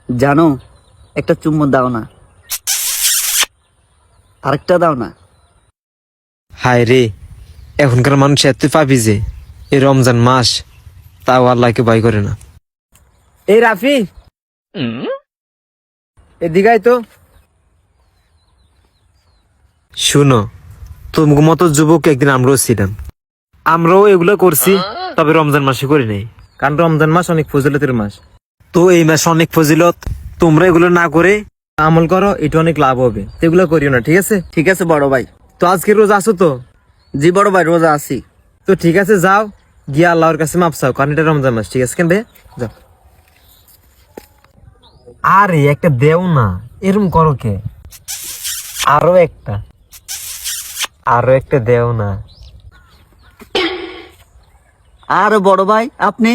জানো, একটা চুম্বন দাও না, আরেকটা দাও না। হায় রে, এখনকার মানুষ এত পাবি যে এই রমজান মাস তাও আল্লাহকে ভয় করে না। এই রাফি, এদিকে তো। শুনো, তোমার মতো যুবক একদিন আমরাও ছিলাম, আমরাও এগুলো করছি, তবে রমজান মাসে করি নাই। কারণ রমজান মাস অনেক ফজিলতের মাস। তো এই মাসে অনেক ফজিলত, তোমরা এগুলো না করে আমল করো, এটা অনেক লাভ হবে। এগুলো করিও না, ঠিক আছে? ঠিক আছে বড় ভাই। তো আজকে রোজ আসো তো? জি বড় ভাই, রোজা আছি। তো ঠিক আছে, যাও গিয়া আল্লাহর কাছে মাপ চাও, কারণ এটা রমজান মাস। ঠিক আছে কেন ভাই, যাও। আরে একটা দেও না, এরম করো কে? আরো একটা দেও না। আর বড় ভাই আপনি